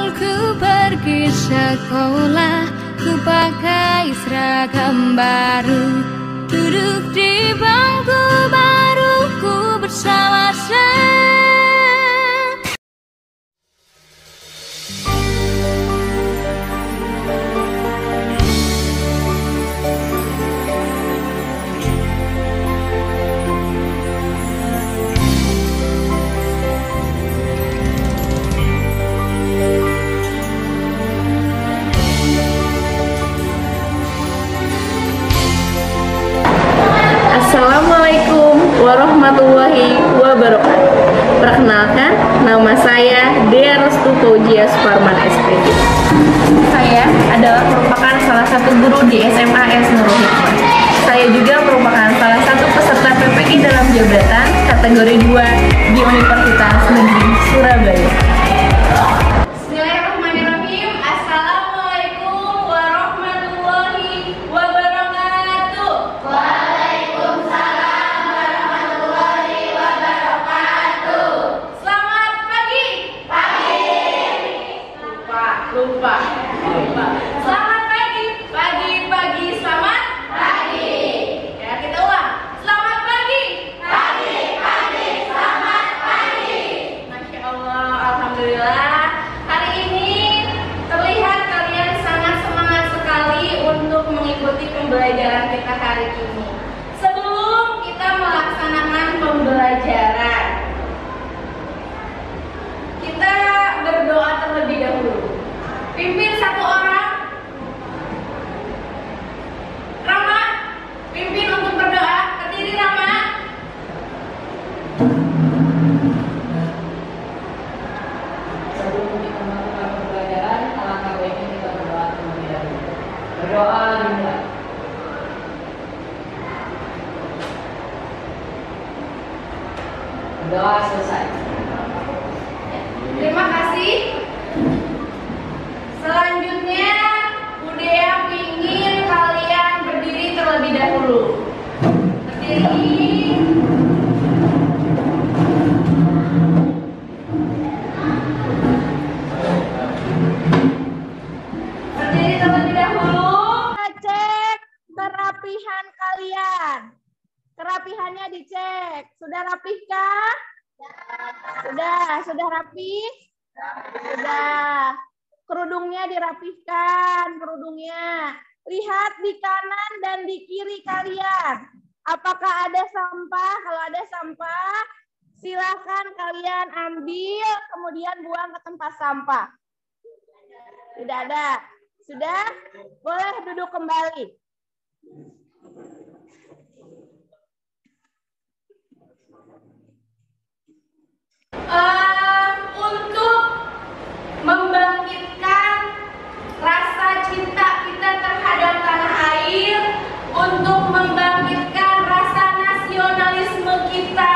Ku pergi sekolah, ku pakai seragam baru, duduk di bangku baru, ku bersama Assalamualaikum warahmatullahi wabarakatuh. Perkenalkan, nama saya Dea Restu Fauzia Suparman SPD. Saya adalah merupakan salah satu guru di SMA S Nurul Hikmah. Saya juga merupakan salah satu peserta PPI dalam jabatan kategori 2 di Universitas Negeri Surabaya. Bismillahirrahmanirrahim. Assalamualaikum warahmatullahi wabarakatuh. Waalaikumsalam warahmatullahi wabarakatuh. Selamat pagi. Lupa. Selamat pagi. Pagi. Selamat pagi. Ya, kita ulang. Selamat pagi. Pagi. Selamat pagi. Masya Allah, alhamdulillah. Hari ini terlihat kalian sangat semangat sekali untuk mengikuti pembelajaran kita hari ini. Sebelum kita melaksanakan pembelajaran, kita berdoa terlebih dahulu. Pimpin satu orang. Rama, pimpin untuk berdoa. Berdiri Rama. Sebelum kita melakukan pembelajaran, alangkah baiknya kita berdoa terlebih dahulu. Berdoa dimulai. Berdoa selesai. Terima kasih. Selanjutnya, Budaya ingin kalian berdiri terlebih dahulu. Berdiri. Berdiri terlebih dahulu. Cek kerapihan kalian. Kerapihannya dicek. Sudah rapihkah? Sudah rapi? Sudah. Kerudungnya dirapihkan, kerudungnya. Lihat di kanan dan di kiri kalian. Apakah ada sampah? Kalau ada sampah, silakan kalian ambil, kemudian buang ke tempat sampah. Tidak ada. Sudah? Boleh duduk kembali. Untuk membangkitkan rasa cinta kita terhadap tanah air, untuk membangkitkan rasa nasionalisme kita,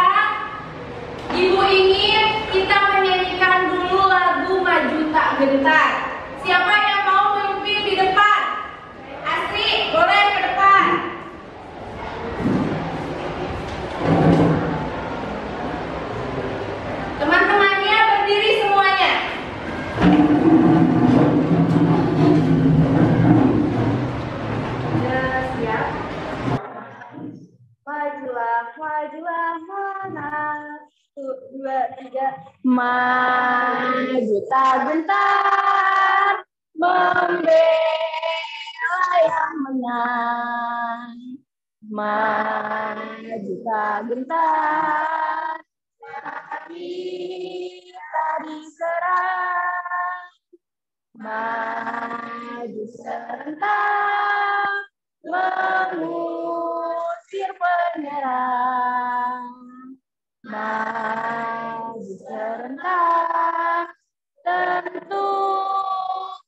Ibu ingin kita menyanyikan dulu lagu Maju Tak Gentar. Siapa yang mau memimpin di depan? Asri, boleh ke depan. Teman-temannya berdiri semuanya. Sudah siap? Majulah mana? 1, 2, 3. Maju tak gentar, membela yang menang. Maju tak gentar, kita diserang. Maju serentak, mengusir penyerang. Maju serentak, tentu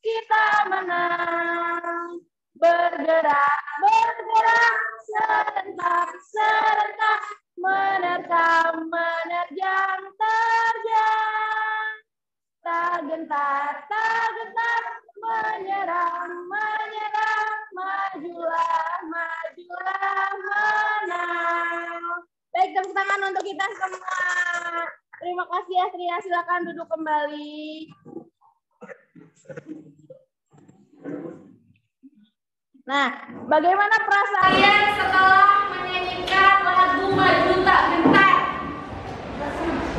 kita menang. Bergerak serentak, menerkam, menerjang, terjang. Tak gentar, menyerang, majulah, menang. Baik, tepuk tangan untuk kita semua. Terima kasih ya, Sri. Silakan duduk kembali. Nah, bagaimana perasaan kalian setelah menyanyikan lagu Maju Tak Gentar?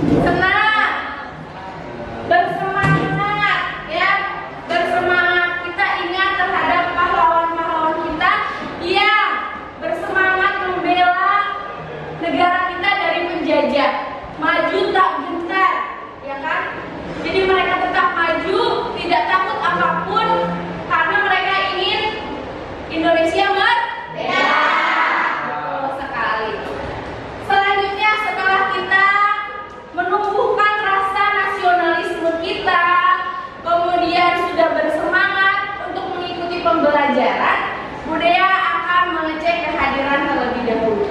Senang, bersemangat, ya, bersemangat. Kita ingat terhadap pahlawan-pahlawan kita yang bersemangat membela negara kita dari penjajah. Maju tak gentar, ya kan? Jadi mereka tetap maju, tidak takut apapun, karena mereka ingin Indonesia merdeka. Betul sekali. Selanjutnya setelah kita menumbuhkan rasa nasionalisme kita, kemudian sudah bersemangat untuk mengikuti pembelajaran, budaya akan mengecek kehadiran terlebih dahulu.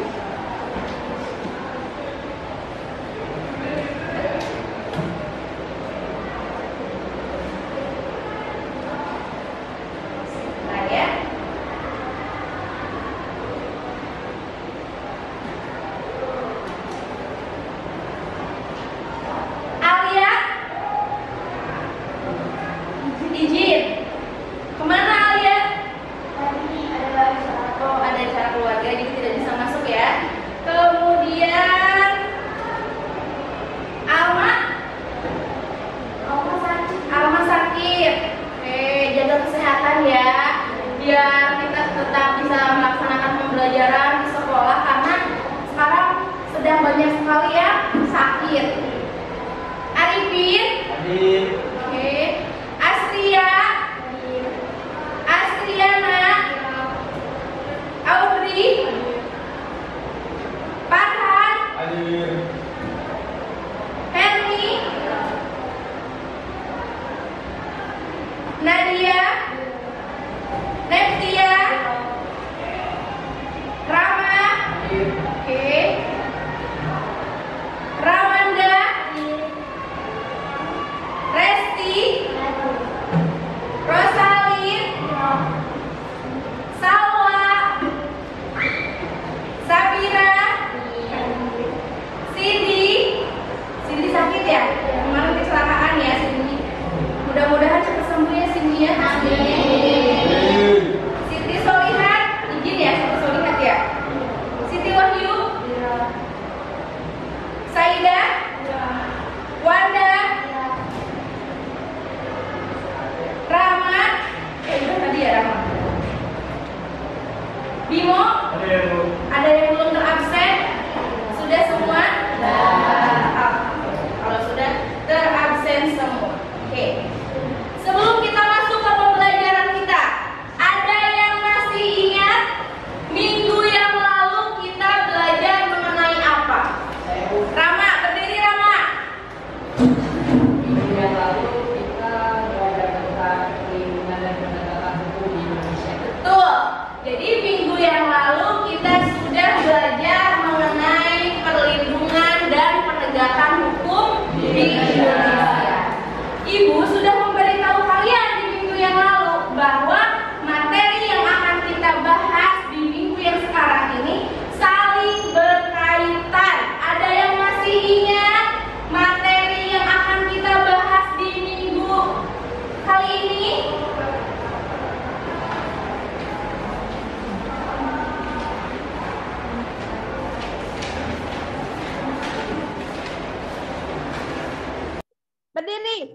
Berdiri.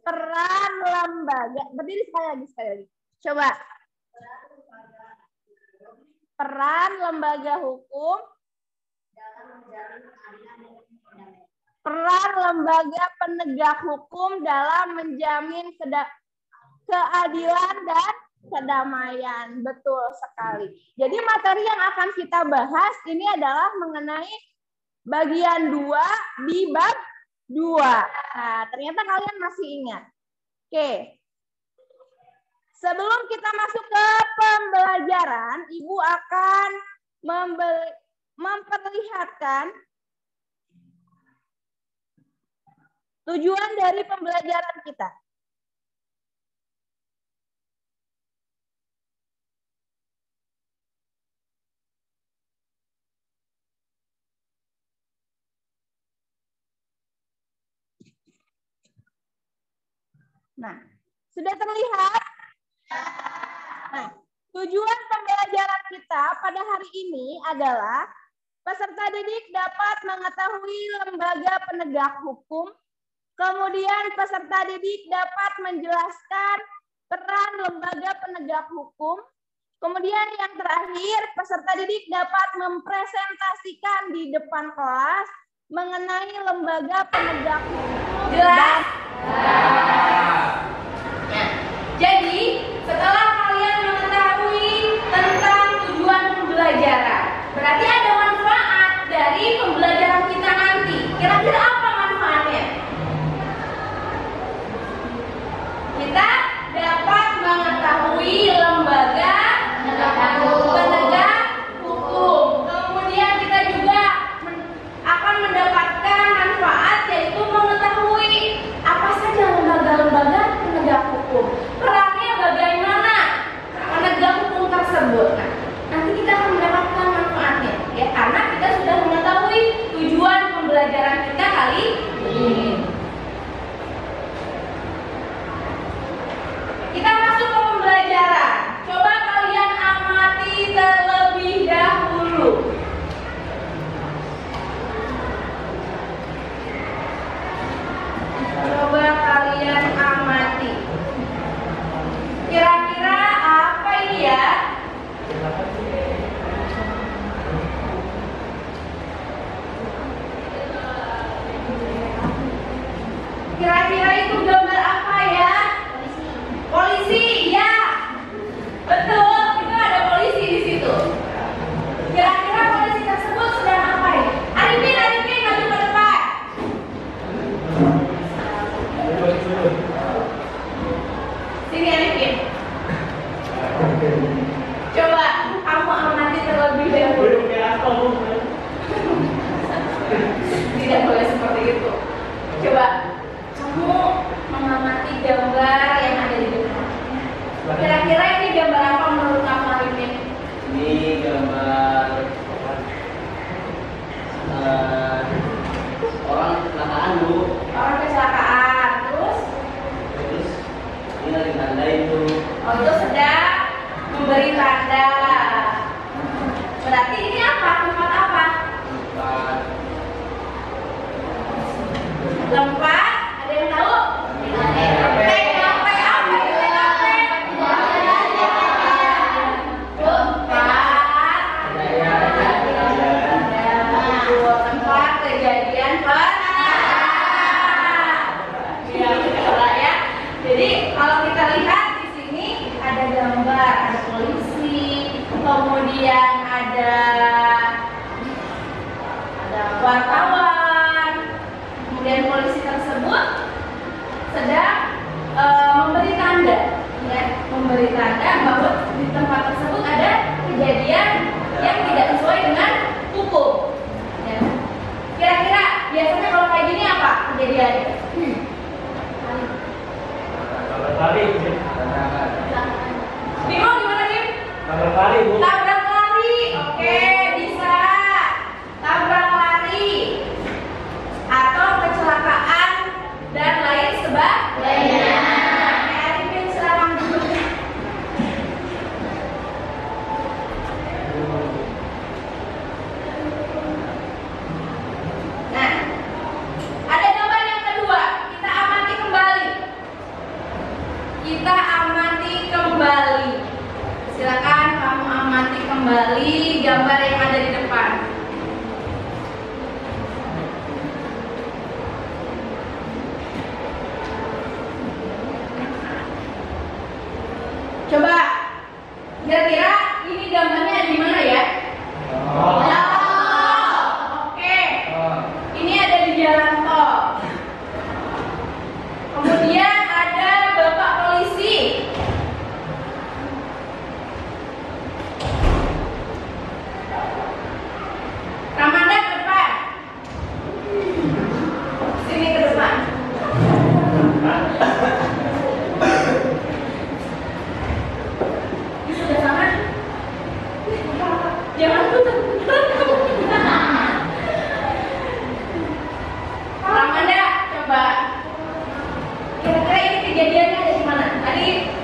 Peran lembaga. Berdiri sekali lagi. Coba. Peran lembaga hukum. Peran lembaga penegak hukum dalam menjamin keadilan dan kedamaian. Betul sekali. Jadi materi yang akan kita bahas ini adalah mengenai bagian 2 di bab 2. Nah, ternyata kalian masih ingat. Oke. Sebelum kita masuk ke pembelajaran, Ibu akan memperlihatkan tujuan dari pembelajaran kita. Nah, sudah terlihat? Nah, tujuan pembelajaran kita pada hari ini adalah peserta didik dapat mengetahui lembaga penegak hukum, kemudian peserta didik dapat menjelaskan peran lembaga penegak hukum, kemudian yang terakhir peserta didik dapat mempresentasikan di depan kelas mengenai lembaga penegak hukum. Jelas? Jadi, setelah kalian mengetahui tentang tujuan pembelajaran, berarti ada manfaat dari pembelajaran kita nanti. Kira-kira apa manfaatnya? Kita dapat mengetahui lembaga penegak hukum. Kemudian kita juga akan mendapatkan manfaat, yaitu mengetahui apa saja lembaga-lembaga penegak hukum. Perannya bagaimana penegak hukum tersebut. Nah, nanti kita akan mendapatkan manfaatnya, ya, karena kita sudah mengetahui tujuan pembelajaran kita kali ini. Kita masuk ke pembelajaran. Coba kalian amati terlebih dahulu. Coba kalian amati. Kira-kira apa ini ya? Kira-kira itu gambar apa ya? Polisi, ya. Betul, itu ada polisi di situ. Kira-kira polisi tersebut sedang ngapain? Arifin, maju ke depan. Sini Arifin. Coba kamu amati terlebih dahulu. Tidak boleh seperti itu. Coba kamu mengamati gambar yang ada di depan. Kira-kira ini gambar apa menurut kamu Arifin? Ini gambar orang kecelakaan, Bu. Orang kecelakaan. Terus Ini lagi tanda itu. oh, itu sedang memberi tanda. Berarti ini apa? Tempat apa? Tempat? Ada yang tahu? TKP apa? Tempat kejadian perkara. Ya, betul ya. Jadi kalau kita lihat di sini ada gambar, ada polisi, kemudian ada wartawan, kemudian polisi tersebut sedang memberi tanda, ya, memberi tanda bahwa di tempat tersebut ada kejadian yang tidak sesuai dengan hukum. Ya. Kira-kira biasanya kalau kayak gini apa kejadiannya? Bingung gimana Dim? Tabrak lari, oke, bisa. Tabrak lari atau kecelakaan dan lain sebagainya. Arifin silakan dulu. Nah, ada gambar yang kedua. Kita amati kembali. Silakan kamu amati kembali gambar yang ada di depan. Coba kira-kira ini gambarnya di mana ya? Oke. Ini ada di jalan tol. Kemudian ada bapak polisi. Ramanda ke depan. Sini ke depan. Ini sudah sama. Jangan putar. Ramanda, coba. Kira-kira ini kejadiannya ada di mana? Tadi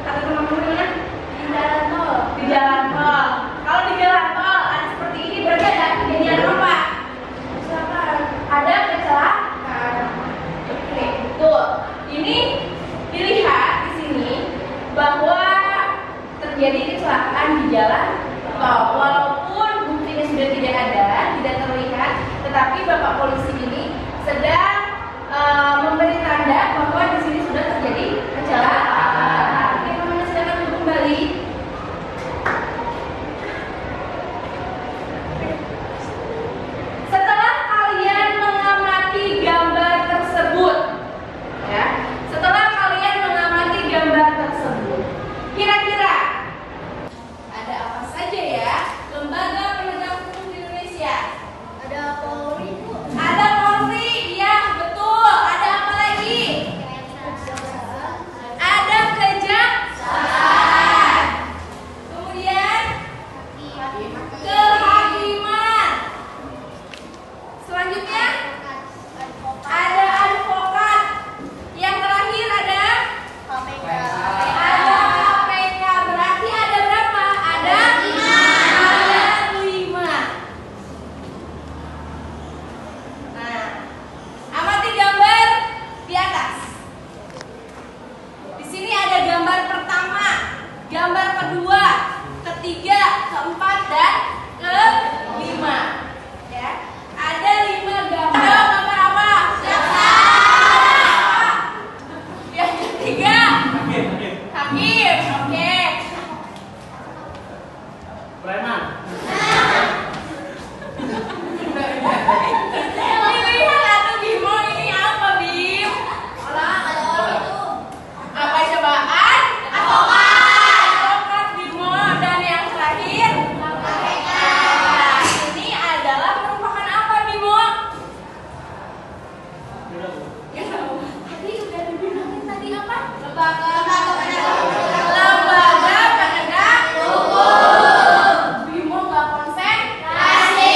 kata teman-teman di mana? Di jalan tol. Di jalan tol. Kalau di jalan tol ada seperti ini berarti ada kejadian apa? Kecelakaan. Ada kecelakaan. Oke, betul. Ini dilihat di sini bahwa terjadi kecelakaan di jalan tol. Walaupun buktinya sudah tidak ada, tidak terlihat, tetapi Bapak polisi ini sedang memberi tanda bahwa di sini sudah terjadi kecelakaan. Bagaimana silakan duduk kembali. Setelah kalian mengamati gambar tersebut, ya, setelah kalian mengamati gambar tersebut, kira-kira ada apa saja ya lembaga penegak hukum di Indonesia? Ada Polri, Bu. Ada Polri, iya betul. Ada apa lagi? Ada kejaksaan. Kemudian kehakiman. Selanjutnya ada advokat. Yang terakhir ada KPK. Ada KPK. Berarti ada berapa? Ada 5. Nah, amati gambar di atas. Di sini ada gambar pertama, gambar kedua, ketiga, keempat, dan kelima. Ya, ada 5 gambar. Ada gambar apa? Yang ketiga, hakim. Oke. Preman. Pilihan atau Bimo ini apa, Bim? Apa cobaan? Advokat Bimo. Dan yang terakhir KPK. Ini adalah merupakan apa, Bimo? Tadi udah dibilangin tadi apa? Lembaga penegak hukum. Bimo nggak konsentrasi.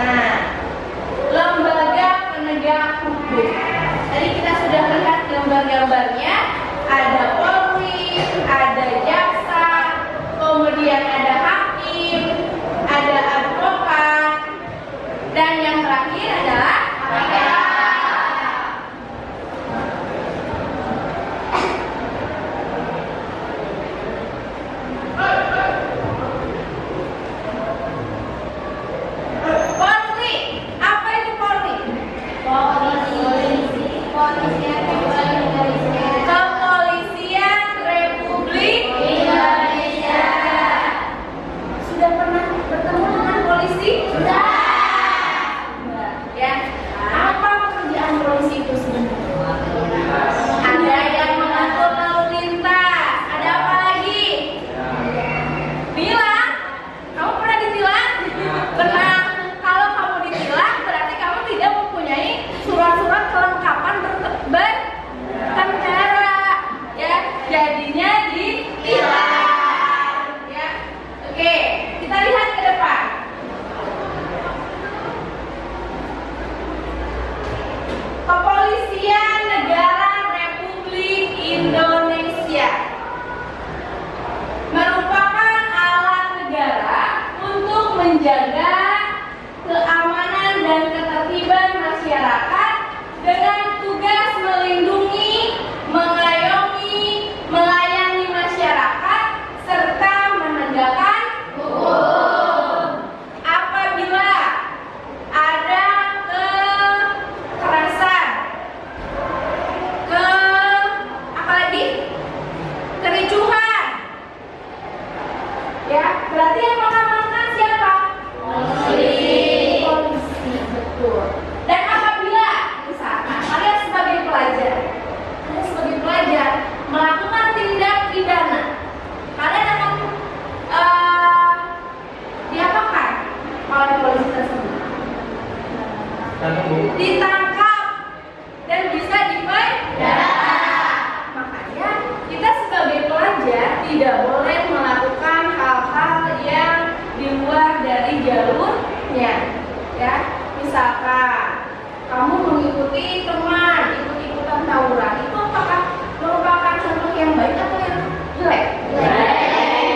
Nah, lembaga penegak hukum. Tadi kita sudah lihat gambar-gambarnya. Ada Polri, ada jaksa, kemudian ada hakim, ada advokat, dan yang terakhir adalah KPK. Polri, apa itu Polri? Kepolisian. misalkan kamu mengikuti teman, ikut-ikutan tawuran, itu apakah merupakan contoh yang baik atau yang jelek?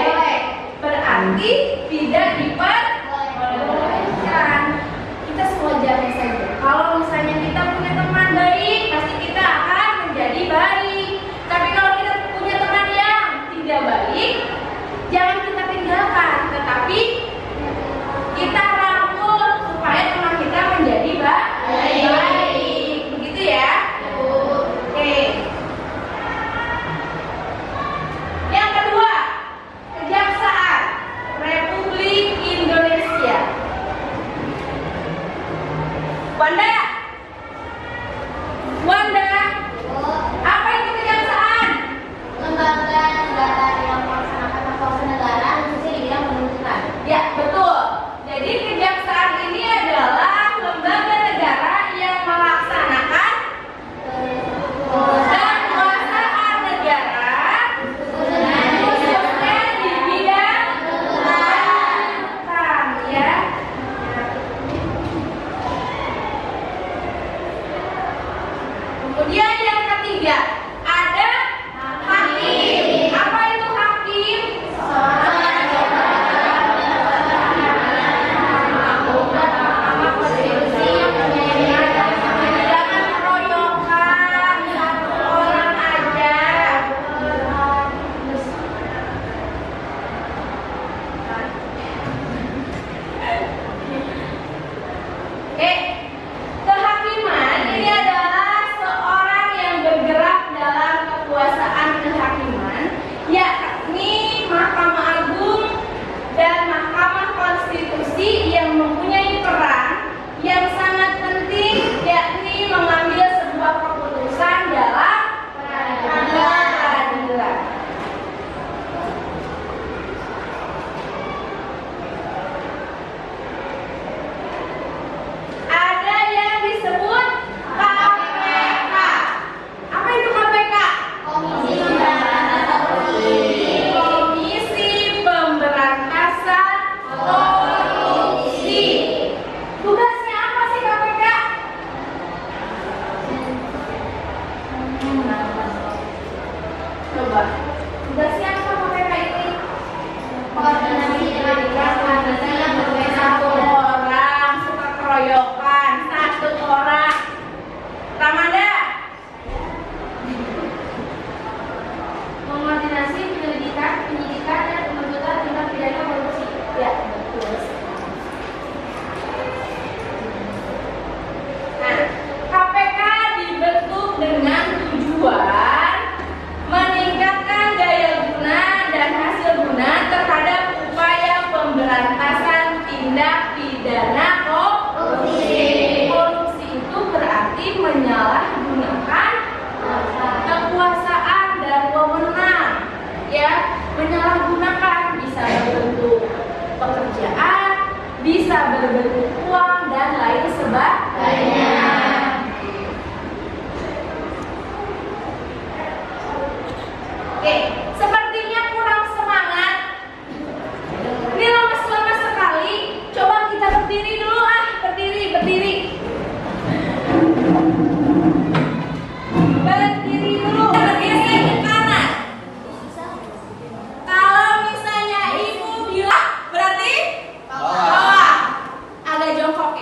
Jelek. Berarti tidak diperbolehkan. Kita sewajarnya saja. Kalau misalnya kita punya teman baik, pasti kita akan menjadi baik. Tapi kalau kita punya teman yang tidak baik, jangan kita tinggalkan, tetapi kita rangkul supaya teman kita menjadi baik. Begitu ya? Oke. Yang kedua, Kejaksaan Republik Indonesia. Wanda, apa itu kejaksaan? Lembaga negara yang melaksanakan proses negara khususnya di bidang penuntutan. Ya, betul. Jadi kejaksaan ini adalah lembaga negara yang melaksanakan kekuasaan negara khususnya di bidang penuntutan, ya. Kemudian yang ketiga, ada hakim. Apa itu hakim? Jangan keroyokan, satu orang aja. Oke, kehakiman ini adalah seorang yang bergerak dalam kekuasaan kehakiman, yakni Mahkamah Agung dan Mahkamah Konstitusi yang mempunyai peran yang sangat penting, yakni mengambil sebuah keputusan dalam peradilan. Ada yang disebut KPK. Apa itu KPK? Komisi Pemberantasan Korupsi. Komisi Pemberantasan Korupsi. Tugasnya apa sih KPK? Coba. Tugasnya apa KPK ini? Koordinasi dengan organisasi yang berbeda. Satu orang suka keroyokan, satu orang. Ramanda. Mengkoordinasi penyidikan dan penuntutan tindak pidana korupsi. Ya, betul. Nah, KPK dibentuk dengan tujuan meningkatkan daya guna dan hasil guna terhadap upaya pemberantasan tindak pidana korupsi. Korupsi itu berarti menyalahgunakan kekuasaan dan wewenang, ya, menyalahgunakan bisa berbentuk pekerjaan, bisa berbentuk uang dan lain sebagainya. Oke, sepertinya kurang semangat. Ini lemas-lemas sekali. Coba kita berdiri dulu berdiri. Berdiri dulu. Bergeser ke kanan. Kalau misalnya ibu bilang berarti bawah. Agak jongkok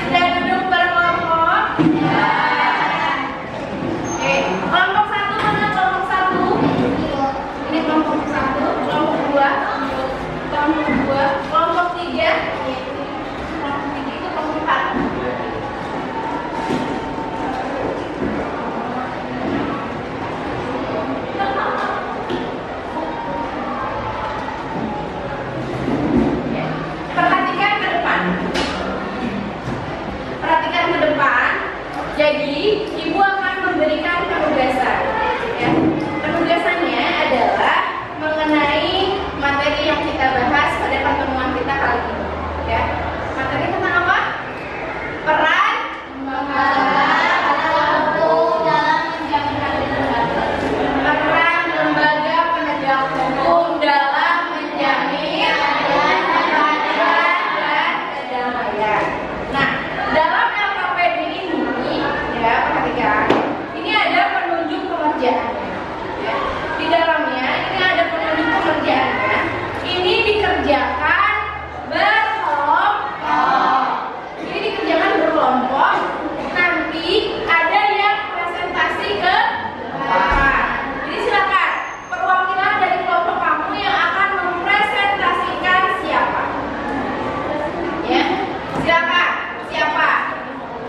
Sudah duduk berkelompok? Ya. Oke, kelompok satu mana kelompok satu? Ini kelompok satu, kelompok dua, kelompok tiga, itu kelompok empat. Perhatikan ke depan. Perhatikan ke depan. Jadi, ibu akan memberikan penugasan. Ya. Penugasannya adalah mengenai materi yang kita bahas pada pertemuan kita kali ini. Ya. Materi tentang apa? Peran peran lembaga penegak hukum dalam menjamin keadilan dan kedamaian. Nah, dalam LKPD ini, ya perhatikan, ini ada penunjuk pengerjaannya. Ya. Di dalamnya ini ada penunjuk pengerjaannya. Ini dikerjakan berkelompok. Ini dikerjakan berkelompok. Nanti ada yang presentasi ke depan. Jadi silakan perwakilan dari kelompok kamu yang akan mempresentasikan siapa. Ya, silakan. Siapa?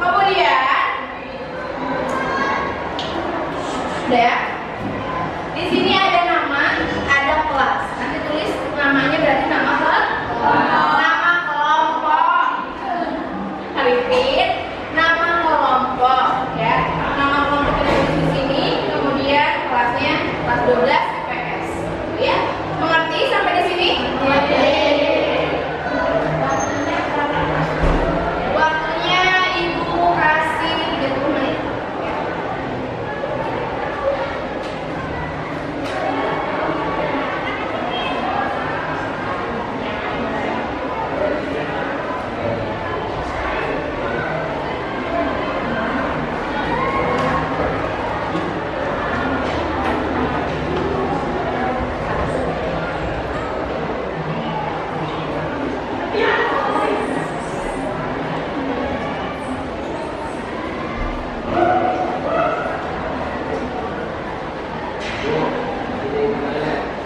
Kemudian, sudah ya. Di sini ada nama, ada kelas. Nanti tulis namanya berarti nama nama kelompok. Repeat, nama kelompok ya. Nama kelompok kita tulis di sini, kemudian kelasnya kelas 12 IPS. Ya. Mengerti sampai di sini? Waktunya Ibu kasih 30 menit. Ya.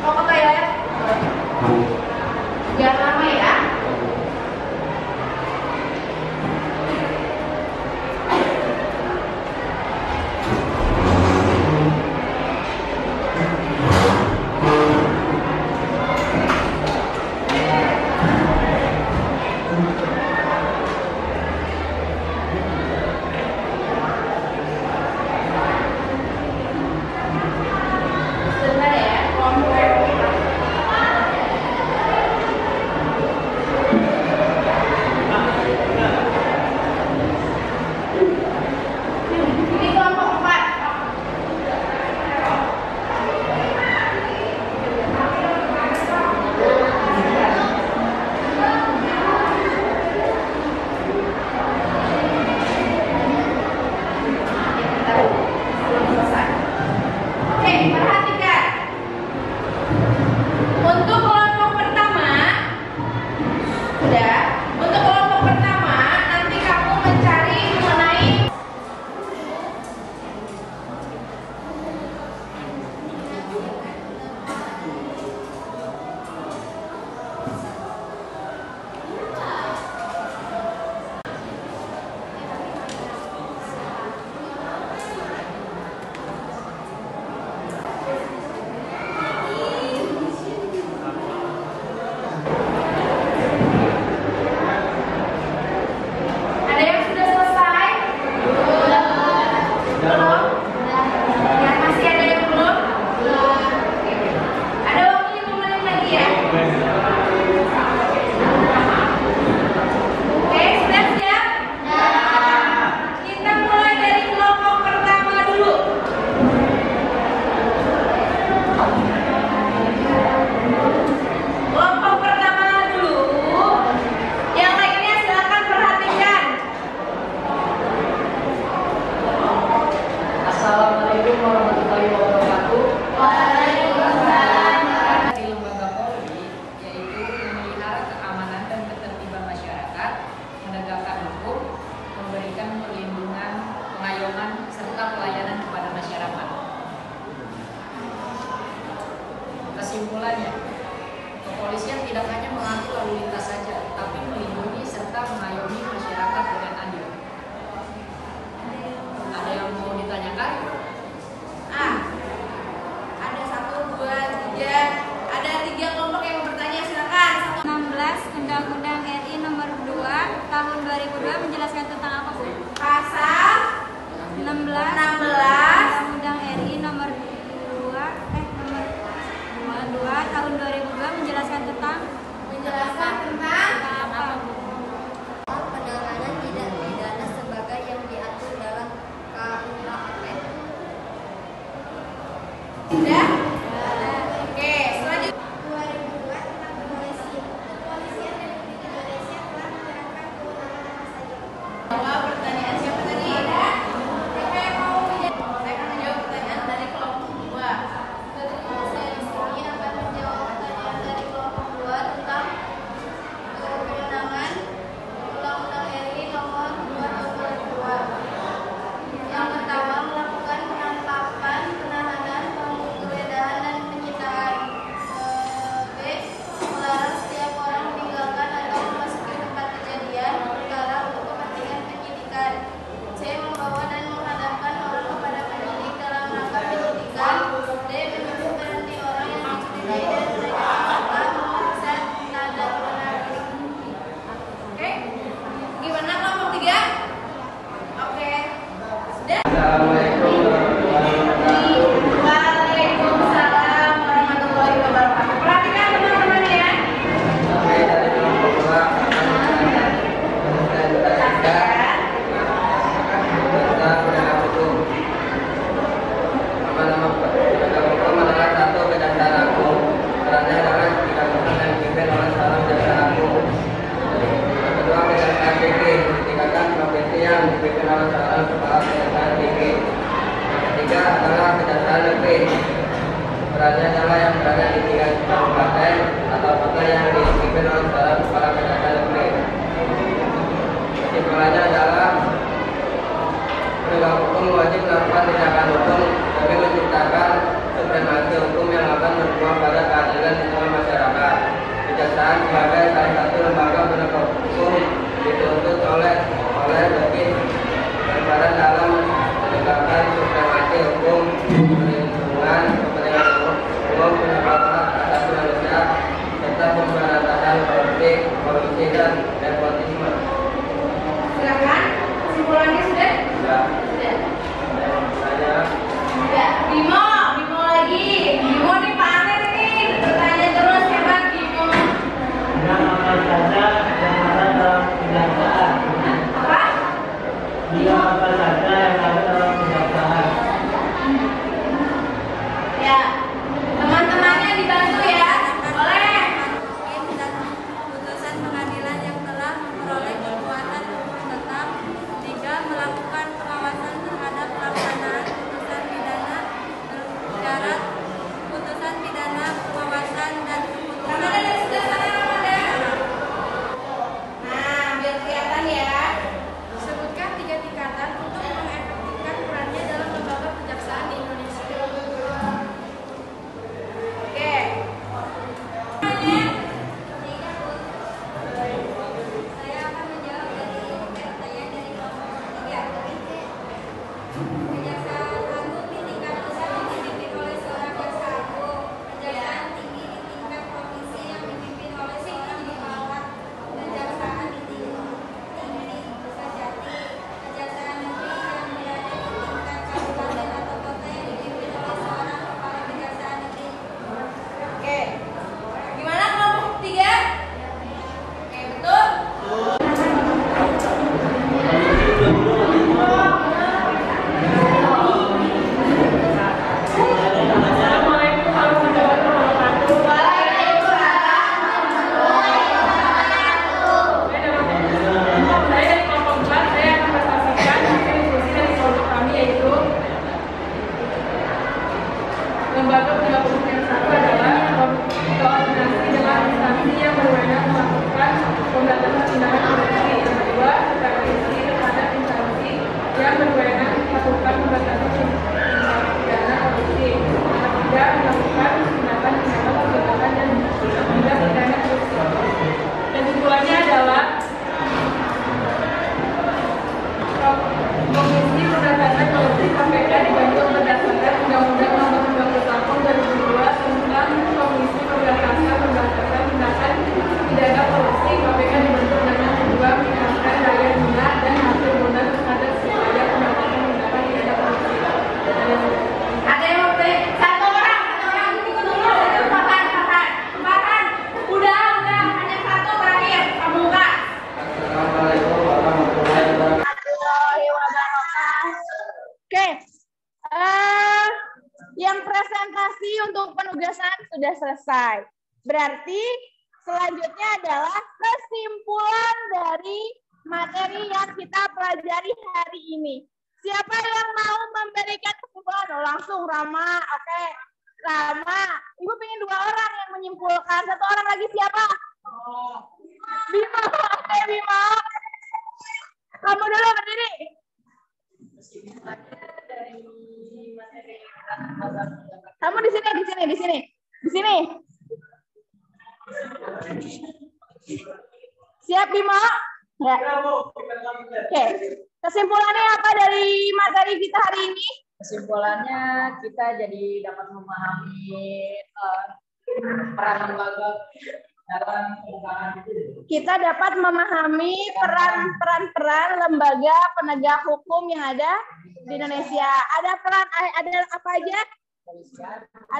Mau ke toilet? Jangan lama ya. Sebentar ya, kelompok. Ini kelompok 4. Belum selesai. Oke, perhatikan. Untuk kelompok pertama, sudah. Untuk kelompok pertama, nanti kamu mencari mengenai menjelaskan tentang apa, Bu? Pasal 16 Undang-Undang RI nomor 2 tahun 2002 menjelaskan tentang apa, Bu? Penanganan tindak pidana sebagai yang diatur dalam KUHP. Sudah? Oke, selanjutnya 2002 tentang kepolisian. Kepolisian Republik Indonesia telah menerapkan kewenangan apa saja? jawab pertanyaan siapa tadi? Ada? Siapa yang mau menjawab? Saya akan menjawab pertanyaan dari kelompok 2. Saya di sini akan menjawab pertanyaan dari kelompok 2 tentang kewenangan Undang-Undang RI nomor 2 tahun 2002. Yang pertama, melakukan penangkapan, penahanan, penggeledahan, dan penyitaan. B. Melarang setiap orang meninggalkan atau memasuki tempat kejadian perkara untuk kepentingan penyidikan. C. Membawa dan menghadapkan orang kepada penyidik dalam rangka penyidikan. D. Menuduh berhenti orang yang dicurigai dan menanyakan serta memeriksa tanda menarik. Oke. Gimana kelompok 3? Oke. Sudah? Assalamualaikum warahmatullahi wabarakatuh. Waalaikumsalam warahmatullahi wabarakatuh. Perhatikan teman-teman ya. Kami dari kelompok 2 akan menjelaskan tentang penegak hukum. Nama-nama penegak hukum adalah satu kejaksaan agung. Perannya adalah ketika hukum yang dipimpin oleh seorang jaksa agung. Yang kedua kejaksaan tinggi, ditingkatkan profesi yang dipimpin oleh seorang kepala kejaksaan tinggi. Yang ketiga adalah kejaksaan negeri. Perannya adalah yang berada di tingkat kabupaten atau kota yang dipimpin oleh seorang kepala kejaksaan negeri. Kesimpulannya adalah penegak hukum wajib melakukan tindakan hukum demi menciptakan supremasi hukum yang akan berbuah pada keadilan di tengah masyarakat. Kejaksaan sebagai salah satu lembaga penegak hukum dituntut oleh bagi gambaran sudah selesai. Berarti selanjutnya adalah kesimpulan dari materi yang kita pelajari hari ini. Siapa yang mau memberikan kesimpulan? Oh, langsung Rama. Oke. Rama. Ibu pengen 2 orang yang menyimpulkan. 1 orang lagi siapa? Bima. Oke, Bima. Kamu dulu berdiri. Kamu di sini. Siap, Bima? Ya. Oke. Kesimpulannya apa dari materi kita hari ini? Kesimpulannya kita jadi dapat memahami peran lembaga dalam penegakan itu. Kita dapat memahami peran lembaga penegak hukum yang ada di Indonesia. Ada apa aja?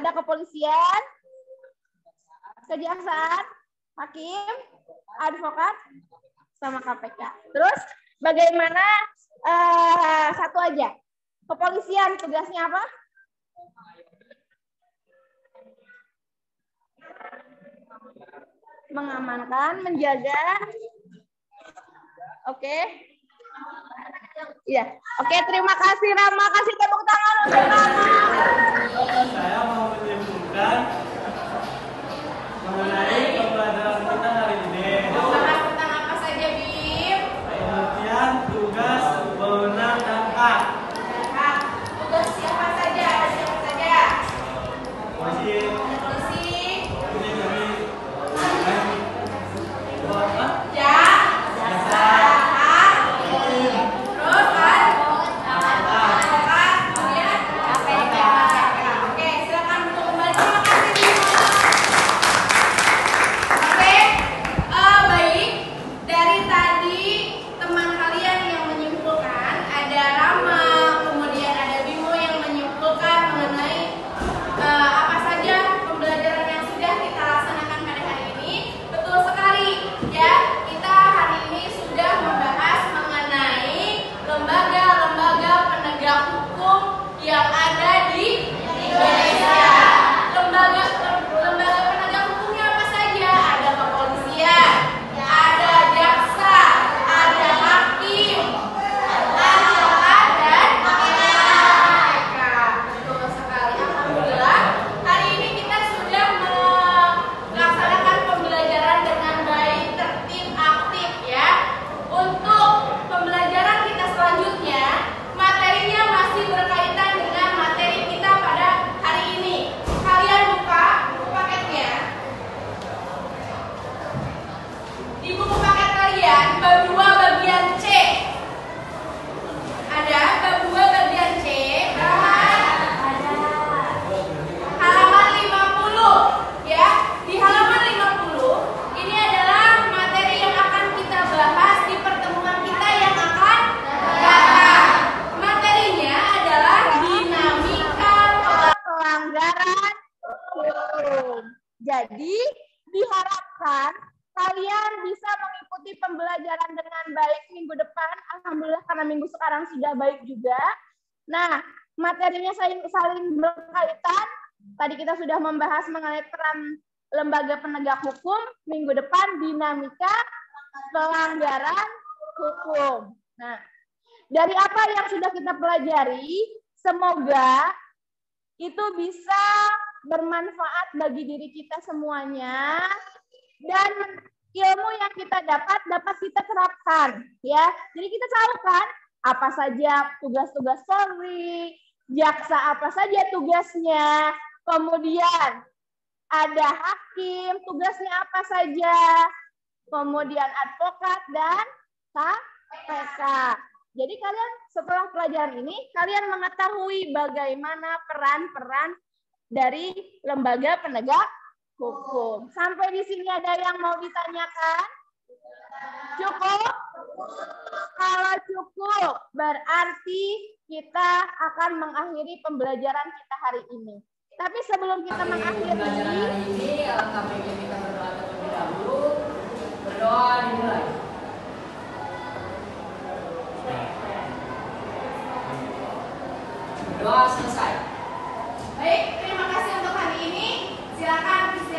Ada kepolisian, kejaksaan, hakim, advokat, sama KPK. Terus bagaimana satu aja? Kepolisian tugasnya apa? Mengamankan, menjaga. Oke. Iya. Oke, terima kasih Rama. Kasih tepuk tangan untuk Rama. Saya mau menyimpulkan mengenai pembelajaran kita hari ini. Bahas tentang apa saja, Bim? Pengertian tugas, wewenang, dan hak. Tugas siapa saja? Polisi, Polisi. ini dari apa? Jaksa. Terus kan? Advokat. Kemudian KPK. Oke, silakan untuk kembali. Terima kasih, Bim. Oke, baik. Dari tadi teman kalian yang menyimpulkan, ada Rama, kemudian ada Bimo yang menyimpulkan mengenai apa saja pembelajaran yang sudah kita laksanakan pada hari ini. Betul sekali, ya. Kita hari ini sudah membahas mengenai lembaga-lembaga penegak hukum yang ada di Indonesia. Lembaga penegak hukumnya apa saja? Ada kepolisian, ada jaksa, ada hakim, advokat, dan KPK. Betul sekali. Alhamdulillah, hari ini kita sudah melaksanakan pembelajaran dengan baik, tertib, aktif, ya. Untuk pembelajaran kita selanjutnya, materinya masih berkaitan dengan materi kita pada hari ini. Kalian buka buku paketnya. Di buku paket kalian, bab 2 bagian C. Ada bab 2 bagian C, halaman 50, ya. Di halaman 50 ini adalah materi yang akan kita bahas di pertemuan kita yang akan datang. Materinya adalah dinamika Pelanggaran hukum. Jadi diharapkan kalian bisa mengikuti pembelajaran dengan baik minggu depan. Alhamdulillah karena minggu sekarang sudah baik juga. Nah, materinya saling berkaitan. Tadi kita sudah membahas mengenai peran lembaga penegak hukum. Minggu depan dinamika pelanggaran hukum. Nah, dari apa yang sudah kita pelajari, semoga itu bisa bermanfaat bagi diri kita semuanya dan ilmu yang kita dapat kita terapkan, ya. Jadi kita tahu kan apa saja tugas-tugas Polri, jaksa apa saja tugasnya, kemudian ada hakim tugasnya apa saja, kemudian advokat dan KPK. Jadi kalian setelah pelajaran ini, kalian mengetahui bagaimana peran-peran dari lembaga penegak hukum. Sampai di sini ada yang mau ditanyakan? Cukup? Kalau cukup, berarti kita akan mengakhiri pembelajaran kita hari ini. Tapi sebelum kita mengakhiri pembelajaran hari ini, alangkah baiknya kita berdoa terlebih dahulu. Berdoa dimulai. Doa selesai. Baik, terima kasih untuk hari ini. Silakan Silakan.